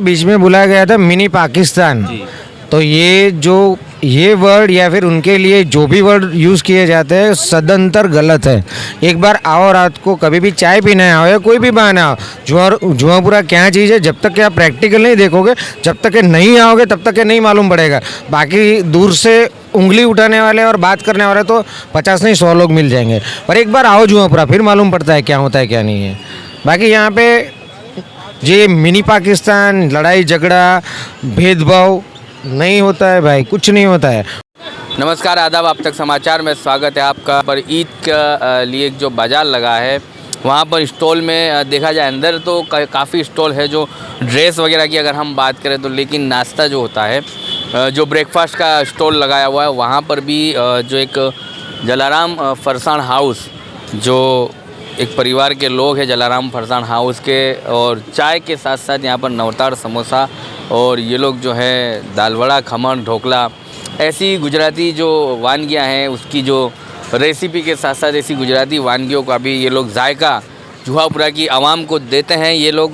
बीच में बुलाया गया था मिनी पाकिस्तान। तो ये वर्ड या फिर उनके लिए जो भी वर्ड यूज़ किए जाते हैं सदंतर गलत है। एक बार आओ, रात को कभी भी चाय पीने आओ या कोई भी बहाना आओ, जुआपुरा क्या चीज़ है, जब तक कि आप प्रैक्टिकल नहीं देखोगे, जब तक कि नहीं आओगे, तब तक कि नहीं मालूम पड़ेगा। बाकी दूर से उंगली उठाने वाले और बात करने वाले तो 50 नहीं 100 लोग मिल जाएंगे, पर एक बार आओ जुआपुरा, फिर मालूम पड़ता है क्या होता है क्या नहीं है। बाकी यहाँ पे ये मिनी पाकिस्तान, लड़ाई झगड़ा, भेदभाव नहीं होता है भाई, कुछ नहीं होता है। नमस्कार, आदाब, आप तक समाचार में स्वागत है आपका। पर ईद का लिए जो बाज़ार लगा है वहाँ पर स्टॉल में देखा जाए अंदर तो काफ़ी स्टॉल है जो ड्रेस वगैरह की अगर हम बात करें तो, लेकिन नाश्ता जो होता है, जो ब्रेकफास्ट का स्टॉल लगाया हुआ है वहाँ पर भी जो एक जलाराम फरसान हाउस, जो एक परिवार के लोग हैं जलाराम फरसान हाउस के, और चाय के साथ साथ यहाँ पर नवतार समोसा और ये लोग जो है दाल वड़ा, खमण, ढोकला, ऐसी गुजराती जो वानगियाँ हैं उसकी जो रेसिपी के साथ साथ ऐसी गुजराती वानगियों का भी ये लोग जायका जुहापुरा की आवाम को देते हैं। ये लोग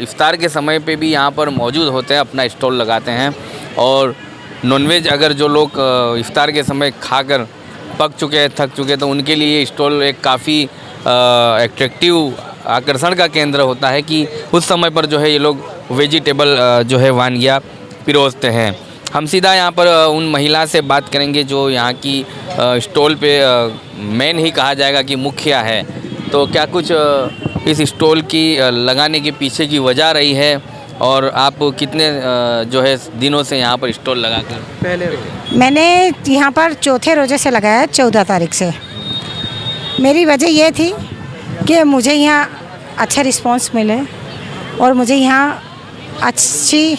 इफ्तार के समय पे भी यहाँ पर मौजूद होते हैं, अपना स्टॉल लगाते हैं। और नॉनवेज अगर जो लोग इफ्तार के समय खाकर पक चुके हैं, थक चुके हैं, तो उनके लिए ये स्टॉल एक काफ़ी एट्रैक्टिव आकर्षण का केंद्र होता है कि उस समय पर जो है ये लोग वेजिटेबल जो है वानगियाँ पिरोसते हैं। हम सीधा यहाँ पर उन महिला से बात करेंगे जो यहाँ की स्टॉल पे मेन ही कहा जाएगा कि मुखिया है। तो क्या कुछ इस स्टॉल की लगाने के पीछे की वजह रही है, और आप कितने जो है दिनों से यहाँ पर स्टॉल लगाकर? पहले मैंने यहाँ पर चौथे रोजे से लगाया, 14 तारीख से। मेरी वजह ये थी कि मुझे यहाँ अच्छा रिस्पांस मिले और मुझे यहाँ अच्छी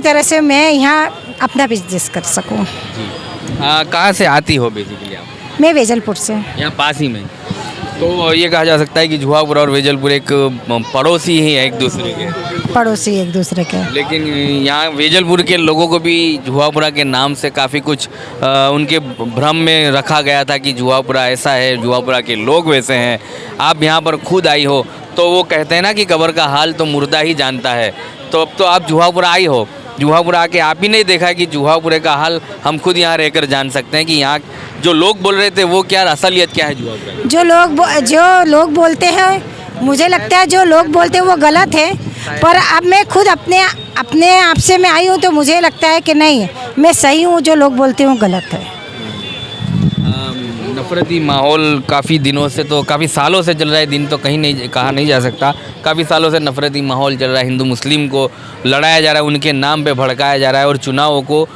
तरह से मैं यहाँ अपना बिजनेस कर सकूँ। कहाँ से आती हो बेसिकली आप? मैं वेजलपुर से। यहाँ पास ही में। तो ये कहा जा सकता है कि जुहापुरा और वेजलपुर एक पड़ोसी ही है एक दूसरे के। पड़ोसी एक दूसरे के। लेकिन यहाँ वेजलपुर के लोगों को भी जुहापुरा के नाम से काफ़ी कुछ उनके भ्रम में रखा गया था कि जुहापुरा ऐसा है, जुहापुरा के लोग वैसे हैं। आप यहाँ पर खुद आई हो तो वो कहते हैं ना कि कब्र का हाल तो मुर्दा ही जानता है। तो अब तो आप जुहापुरा आई हो, जुहापुरा आके आप ही नहीं देखा है कि जुहापुरे का हाल हम खुद यहाँ रहकर जान सकते हैं कि यहाँ जो लोग बोल रहे थे वो क्या असलियत क्या है जुहापुरा? जो लोग बोलते हैं, मुझे लगता है जो लोग बोलते हैं वो गलत है, पर अब मैं खुद अपने आप से मैं आई हूँ तो मुझे लगता है कि नहीं, मैं सही हूँ, जो लोग बोलते हैं वो गलत है। नफरती माहौल काफ़ी दिनों से, तो काफ़ी सालों से चल रहा है, दिन तो कहीं नहीं कहा नहीं जा सकता, काफ़ी सालों से नफरती माहौल चल रहा है। हिंदू मुस्लिम को लड़ाया जा रहा है, उनके नाम पे भड़काया जा रहा है, और चुनावों को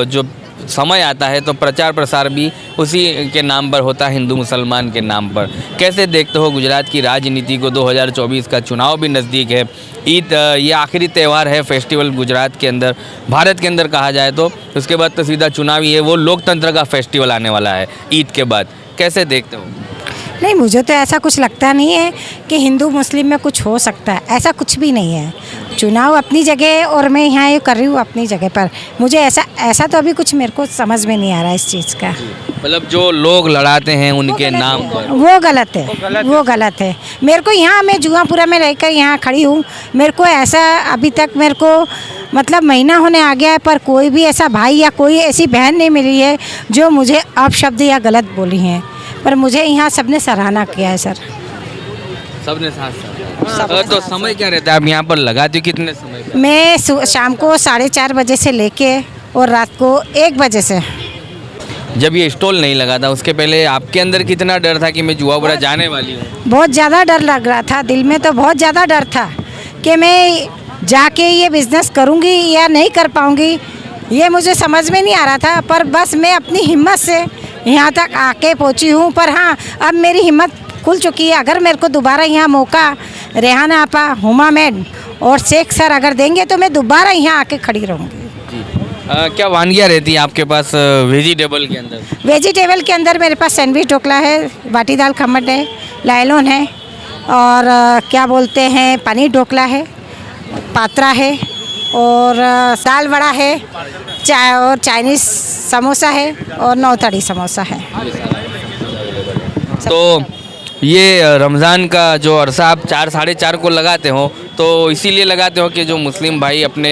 जो समय आता है तो प्रचार प्रसार भी उसी के नाम पर होता है, हिंदू मुसलमान के नाम पर। कैसे देखते हो गुजरात की राजनीति को? 2024 का चुनाव भी नज़दीक है, ईद ये आखिरी त्यौहार है, फेस्टिवल गुजरात के अंदर, भारत के अंदर कहा जाए तो। उसके बाद तो सीधा चुनाव ही है, वो लोकतंत्र का फेस्टिवल आने वाला है ईद के बाद। कैसे देखते हो? नहीं, मुझे तो ऐसा कुछ लगता नहीं है कि हिंदू मुस्लिम में कुछ हो सकता है, ऐसा कुछ भी नहीं है। चुनाव अपनी जगह और मैं यहाँ ये कर रही हूँ अपनी जगह पर। मुझे ऐसा तो अभी कुछ मेरे को समझ में नहीं आ रहा है इस चीज़ का। मतलब जो लोग लड़ाते हैं उनके नाम पर वो गलत है, वो गलत है। मेरे को यहाँ, मैं जुआपुरा में रहकर यहाँ खड़ी हूँ, मेरे को ऐसा अभी तक मेरे को मतलब महीना होने आ गया है, पर कोई भी ऐसा भाई या कोई ऐसी बहन नहीं मिली है जो मुझे अपशब्द या गलत बोली हैं। पर मुझे यहाँ सबने सराहना किया है सर, सबने साथ। तो समय क्या रहता है, आप यहाँ पर लगाते हो कितने समय पर? मैं शाम को 4:30 बजे से लेके और रात को 1 बजे से। जब ये स्टॉल नहीं लगा था उसके पहले आपके अंदर कितना डर था कि मैं जुआपुरा जाने वाली हूँ? बहुत ज़्यादा डर लग रहा था, दिल में तो बहुत ज़्यादा डर था कि मैं जाके ये बिज़नेस करूँगी या नहीं कर पाऊँगी, ये मुझे समझ में नहीं आ रहा था। पर बस मैं अपनी हिम्मत से यहाँ तक आके पहुँची हूँ। पर हाँ, अब मेरी हिम्मत खुल चुकी है। अगर मेरे को दोबारा यहाँ मौका रेहाना आपा, हुमा मैम और शेख सर अगर देंगे तो मैं दोबारा यहाँ आके खड़ी रहूँगी। क्या वानगियाँ रहती हैं आपके पास वेजिटेबल के अंदर? वेजिटेबल के अंदर मेरे पास सैंडविच ढोकला है, बाटी दाल खमण है, लायलोन है, और क्या बोलते हैं पनीर ढोकला है, पात्रा है, और दाल वड़ा है, चाय और चाइनीज़ समोसा है, और नौतड़ी समोसा है। तो ये रमज़ान का जो अरसा आप 4 साढ़े 4 को लगाते हो, तो इसीलिए लगाते हो कि जो मुस्लिम भाई अपने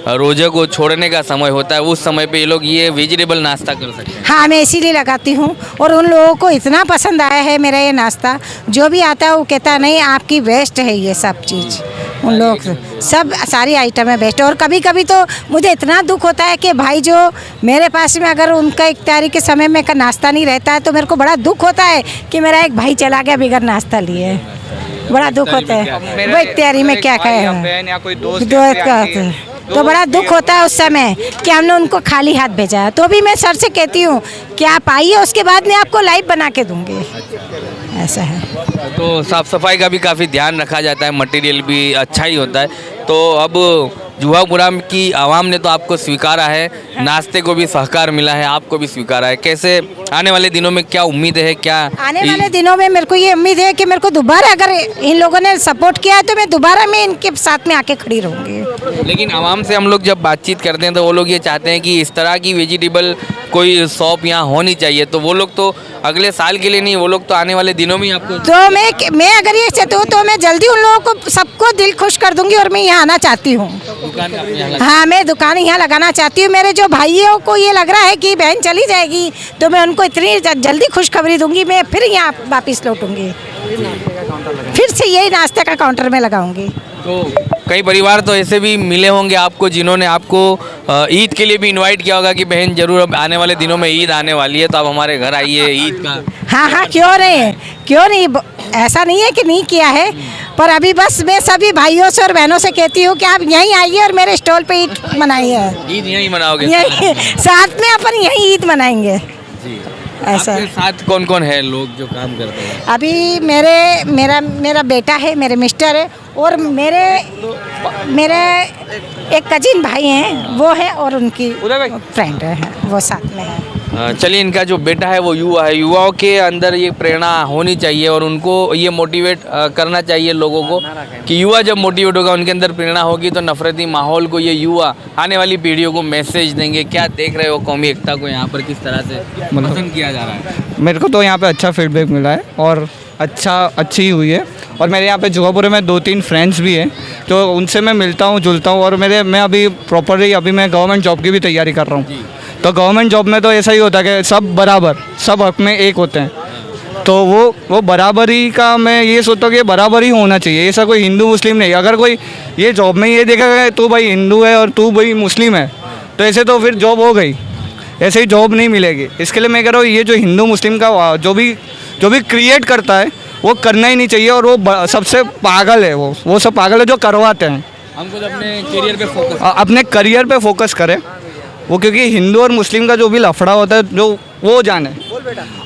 रोजे को छोड़ने का समय होता है उस समय पे ये लोग ये वेजिटेबल नाश्ता कर सकते हैं। हाँ, मैं इसीलिए लगाती हूँ और उन लोगों को इतना पसंद आया है मेरा ये नाश्ता। जो भी आता है वो कहता है नहीं आपकी बेस्ट है ये सब चीज़। उन लोग सब सारी आइटम है बेस्ट। और कभी कभी तो मुझे इतना दुख होता है कि भाई जो मेरे पास में अगर उनका इफ्तारी के समय में का नाश्ता नहीं रहता है तो मेरे को बड़ा दुख होता है कि मेरा एक भाई चला गया बिगर नाश्ता लिए। बड़ा दुख होता है। वो इफ्तारी में क्या कहे या कोई दोस्त तो बड़ा दुख होता है उस समय कि हमने उनको खाली हाथ भेजा है। तो भी मैं सर से कहती हूँ कि आप आइए, उसके बाद मैं आपको लाइव बना के दूँगी। ऐसा है। तो साफ़ सफाई का भी काफ़ी ध्यान रखा जाता है, मटेरियल भी अच्छा ही होता है। तो अब जुहापुरा की आवाम ने तो आपको स्वीकारा है, नाश्ते को भी सहकार मिला है, आपको भी स्वीकारा है। कैसे आने वाले दिनों में क्या उम्मीद है? क्या आने वाले दिनों में मेरे को ये उम्मीद है कि मेरे को दोबारा अगर इन लोगों ने सपोर्ट किया है तो मैं दोबारा मैं इनके साथ में आके खड़ी रहूँगी। लेकिन आवाम से हम लोग जब बातचीत करते हैं तो वो लोग ये चाहते हैं कि इस तरह की वेजिटेबल कोई शॉप यहाँ होनी चाहिए। तो वो लोग तो अगले साल के लिए नहीं, वो लोग तो आने वाले दिनों में ही आपको। तो मैं अगर ये चाहती हूँ तो मैं जल्दी उन लोगों को सबको दिल खुश कर दूंगी और मैं यहाँ आना चाहती हूँ। दुकान अपने यहाँ हाँ, मैं दुकान यहाँ लगाना चाहती हूँ। मेरे जो भाइयों को ये लग रहा है कि बहन चली जाएगी तो मैं उनको इतनी जल्दी खुशखबरी दूंगी, मैं फिर यहाँ वापस लौटूंगी, फिर से यही नाश्ते का काउंटर में लगाऊंगी। तो कई परिवार तो ऐसे भी मिले होंगे आपको जिन्होंने आपको ईद के लिए भी इनवाइट किया होगा कि बहन जरूर अब आने वाले दिनों में ईद आने वाली है तो आप हमारे घर आइए ईद का। हाँ हाँ, क्यों नहीं, ऐसा नहीं है कि नहीं किया है, पर अभी बस मैं सभी भाइयों से और बहनों से कहती हूँ कि आप यहीं आइए और मेरे स्टॉल पे ईद मनाइए। ईद यहीं मनाओगे? यहीं साथ में अपन यहीं ईद मनाएंगे। जी। ऐसा आपके साथ कौन कौन है लोग जो काम करते हैं? अभी मेरा बेटा है, मेरे मिस्टर है और मेरे एक कजिन भाई हैं वो है और उनकी फ्रेंड है वो साथ में है। चलिए, इनका जो बेटा है वो युवा है, युवाओं के अंदर ये प्रेरणा होनी चाहिए और उनको ये मोटिवेट करना चाहिए लोगों को कि युवा जब मोटिवेट होगा उनके अंदर प्रेरणा होगी तो नफरती माहौल को ये युवा आने वाली पीढ़ियों को मैसेज देंगे। क्या देख रहे हो कौमी एकता को यहाँ पर किस तरह से पसंद किया जा रहा है? मेरे को तो यहाँ पे अच्छा फीडबैक मिला है और अच्छी हुई है। और मेरे यहाँ पे जुहापुरे में 2-3 फ्रेंड्स भी हैं तो उनसे मैं मिलता हूँ जुलता हूँ। और मैं अभी प्रॉपरली मैं गवर्नमेंट जॉब की भी तैयारी कर रहा हूँ। तो गवर्नमेंट जॉब में तो ऐसा ही होता है कि सब बराबर, सब हक में एक होते हैं। तो वो बराबरी का मैं ये सोचता हूँ कि बराबर ही होना चाहिए, ऐसा कोई हिंदू मुस्लिम नहीं। अगर कोई ये जॉब में ये देखा गया तू भाई हिंदू है और तू भाई मुस्लिम है तो ऐसे तो फिर जॉब हो गई, ऐसे ही जॉब नहीं मिलेगी। इसके लिए मैं कह रहा हूँ ये जो हिंदू मुस्लिम का जो भी क्रिएट करता है वो करना ही नहीं चाहिए। और वो सबसे पागल है, वो सब पागल है जो करवाते हैं। हमको तो अपने करियर पे फोकस अपने करियर पे फोकस करें वो, क्योंकि हिंदू और मुस्लिम का जो भी लफड़ा होता है जो वो जाने।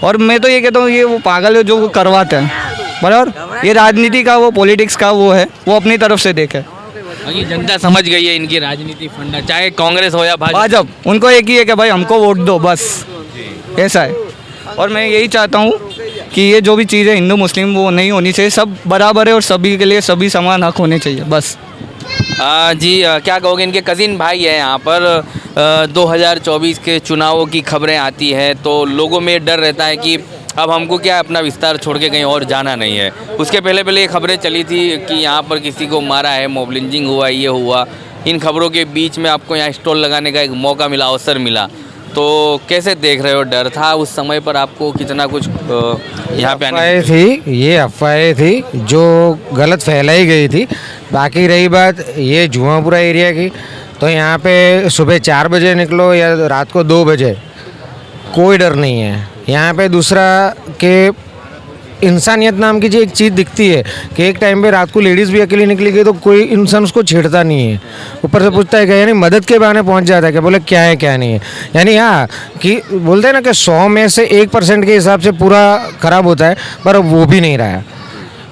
और मैं तो ये कहता हूँ ये वो पागल है जो वो करवाते हैं बराबर। ये राजनीति का वो पॉलिटिक्स का वो है, वो अपनी तरफ से देखे। ये जनता समझ गई है इनकी राजनीति फंडा, चाहे कांग्रेस हो या भाजपा, उनको एक ही है कि भाई हमको वोट दो बस, ऐसा है। और मैं यही चाहता हूँ कि ये जो भी चीज़ें हिंदू मुस्लिम वो नहीं होनी चाहिए, सब बराबर है और सभी के लिए सभी समान हक होने चाहिए बस। जी, क्या कहोगे? इनके कज़िन भाई है यहाँ पर 2024 के चुनावों की खबरें आती है तो लोगों में डर रहता है कि अब हमको क्या अपना विस्तार छोड़ के कहीं और जाना नहीं है। उसके पहले ये खबरें चली थी कि यहाँ पर किसी को मारा है, मॉब लिंचिंग हुआ, ये हुआ। इन खबरों के बीच में आपको यहाँ स्टॉल लगाने का एक मौका मिला, अवसर मिला, तो कैसे देख रहे हो? डर था उस समय पर आपको कितना कुछ यहाँ पे अफवाहें थी, ये अफवाहें थी जो गलत फैलाई गई थी। बाकी रही बात ये जुहापुरा एरिया की, तो यहाँ पे सुबह 4 बजे निकलो या रात को 2 बजे कोई डर नहीं है यहाँ पे। दूसरा कि इंसानियत नाम की जो एक चीज़ दिखती है कि एक टाइम पे रात को लेडीज़ भी अकेली निकली गई तो कोई इंसान उसको छेड़ता नहीं है, ऊपर से पूछता है क्या, यानी मदद के बहाने पहुंच जाता है, क्या बोले क्या है क्या नहीं है। यानी हाँ कि बोलते हैं ना कि 100 में से 1% के हिसाब से पूरा ख़राब होता है, पर वो भी नहीं रहा।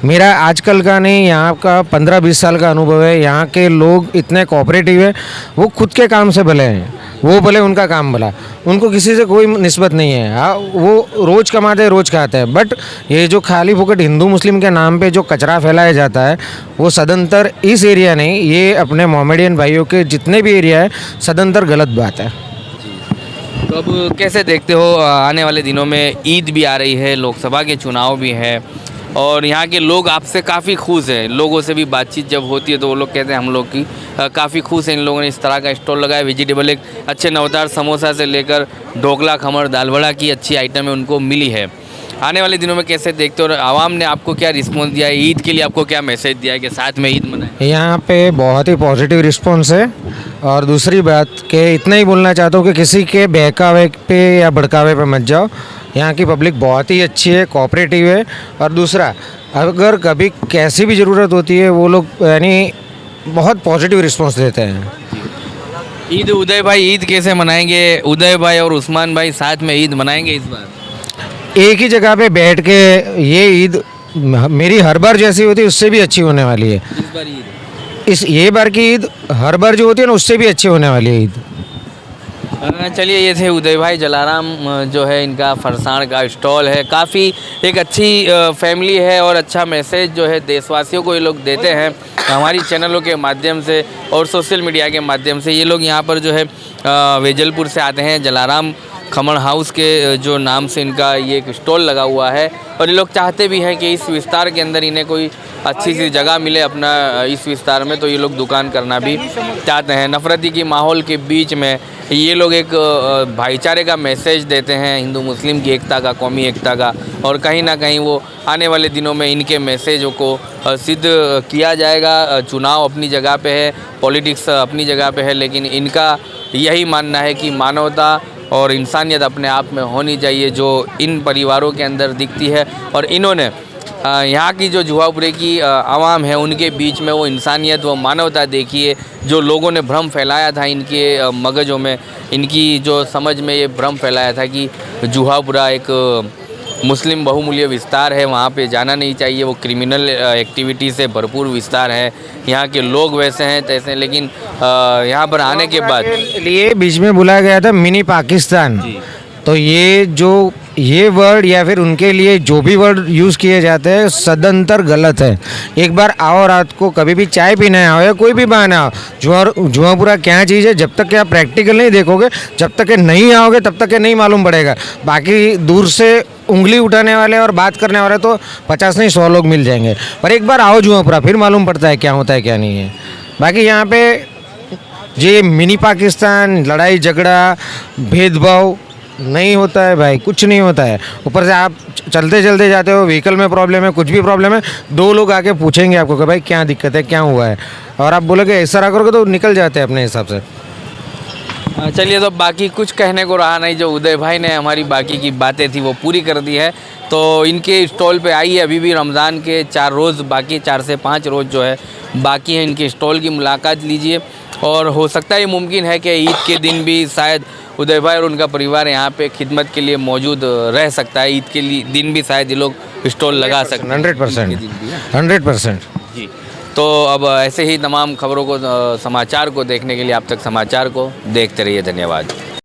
मेरा आजकल का नहीं, यहाँ का 15-20 साल का अनुभव है। यहाँ के लोग इतने कोऑपरेटिव है, वो खुद के काम से भले हैं, वो भले उनका काम भला, उनको किसी से कोई निस्बत नहीं है। हाँ, वो रोज़ कमाते हैं रोज़ खाते हैं। बट ये जो खाली फुकट हिंदू मुस्लिम के नाम पे जो कचरा फैलाया जाता है वो सदंतर इस एरिया नहीं, ये अपने मोमेडियन भाइयों के जितने भी एरिया है सदंतर गलत बात है। तो अब कैसे देखते हो आने वाले दिनों में ईद भी आ रही है, लोकसभा के चुनाव भी है, और यहाँ के लोग आपसे काफ़ी खुश हैं। लोगों से भी बातचीत जब होती है तो वो लोग कहते हैं हम लोग की काफ़ी खुश हैं, इन लोगों ने इस तरह का स्टॉल लगाया। वेजिटेबल एक अच्छे नवतार समोसा से लेकर ढोकला, खमण, दाल वड़ा की अच्छी आइटमें उनको मिली है। आने वाले दिनों में कैसे देखते हो और आवाम ने आपको क्या रिस्पॉन्स दिया है, ईद के लिए आपको क्या मैसेज दिया है कि साथ में ईद मनाएं? यहाँ पे बहुत ही पॉजिटिव रिस्पॉन्स है। और दूसरी बात कि इतना ही बोलना चाहता हूँ कि किसी के बहकावे पे या भड़कावे पे मत जाओ। यहाँ की पब्लिक बहुत ही अच्छी है, कोऑपरेटिव है। और दूसरा, अगर कभी कैसी भी ज़रूरत होती है वो लोग यानी बहुत पॉजिटिव रिस्पॉन्स देते हैं। ईद उदय भाई ईद कैसे मनाएंगे? उदय भाई और उस्मान भाई साथ में ईद मनाएंगे इस बार? एक ही जगह पे बैठ के ये ईद मेरी हर बार जैसी होती है उससे भी अच्छी होने वाली है। इस बार ईद ये बार की ईद हर बार जो होती है ना उससे भी अच्छी होने वाली है ईद। चलिए, ये थे उदय भाई जलाराम, जो है इनका फरसाण का स्टॉल है। काफ़ी एक अच्छी फैमिली है और अच्छा मैसेज जो है देशवासियों को ये लोग देते हैं हमारी चैनलों के माध्यम से और सोशल मीडिया के माध्यम से। ये लोग यहाँ पर जो है वेजलपुर से आते हैं, जलाराम खमण हाउस के जो नाम से इनका ये एक स्टॉल लगा हुआ है। और ये लोग चाहते भी हैं कि इस विस्तार के अंदर इन्हें कोई अच्छी सी जगह मिले अपना इस विस्तार में, तो ये लोग दुकान करना भी चाहते हैं। नफरती की माहौल के बीच में ये लोग एक भाईचारे का मैसेज देते हैं, हिंदू मुस्लिम की एकता का, कौमी एकता का। और कहीं ना कहीं वो आने वाले दिनों में इनके मैसेजों को सिद्ध किया जाएगा। चुनाव अपनी जगह पे है, पॉलिटिक्स अपनी जगह पे है, लेकिन इनका यही मानना है कि मानवता और इंसानियत अपने आप में होनी चाहिए, जो इन परिवारों के अंदर दिखती है। और इन्होंने यहाँ की जो जुहापुरे की आवाम है उनके बीच में वो इंसानियत, वो मानवता देखिए। जो लोगों ने भ्रम फैलाया था इनके मगजों में, इनकी जो समझ में ये भ्रम फैलाया था कि जुहापुरा एक मुस्लिम बहुमूल्य विस्तार है, वहाँ पे जाना नहीं चाहिए, वो क्रिमिनल एक्टिविटी से भरपूर विस्तार है, यहाँ के लोग वैसे हैं तैसे। लेकिन यहाँ पर आने के बाद लिए बीच में बुलाया गया था मिनी पाकिस्तान। तो ये वर्ड या फिर उनके लिए जो भी वर्ड यूज़ किए जाते हैं सदंतर गलत है। एक बार आओ, रात को कभी भी चाय पीने आओ या कोई भी बहाना आओ, जुआपुरा क्या चीज़ है जब तक कि आप प्रैक्टिकल नहीं देखोगे, जब तक कि नहीं आओगे तब तक कि नहीं मालूम पड़ेगा। बाकी दूर से उंगली उठाने वाले और बात करने वाले तो 50 नहीं 100 लोग मिल जाएंगे, पर एक बार आओ जुआपुरा, फिर मालूम पड़ता है क्या होता है क्या नहीं है। बाकी यहाँ पे ये मिनी पाकिस्तान, लड़ाई झगड़ा, भेदभाव नहीं होता है भाई, कुछ नहीं होता है। ऊपर से आप चलते चलते जाते हो, व्हीकल में प्रॉब्लम है, कुछ भी प्रॉब्लम है, 2 लोग आके पूछेंगे आपको कि भाई क्या दिक्कत है, क्या हुआ है, और आप बोलोगे इस तरह करोगे तो निकल जाते हैं अपने हिसाब से। चलिए, तो बाकी कुछ कहने को रहा नहीं। जो उदय भाई ने हमारी बाकी की बातें थी वो पूरी कर दी है। तो इनके स्टॉल पे आइए, अभी भी रमज़ान के 4 रोज़ बाकी, 4 से 5 रोज़ जो है बाकी है, इनके स्टॉल की मुलाकात लीजिए। और हो सकता है ये मुमकिन है कि ईद के दिन भी शायद उदय भाई और उनका परिवार यहाँ पे खिदमत के लिए मौजूद रह सकता है। ईद के लिए दिन भी शायद ये लोग स्टॉल लगा सकते हैं। 100%। जी, तो अब ऐसे ही तमाम खबरों को, समाचार को देखने के लिए आप तक समाचार को देखते रहिए। धन्यवाद।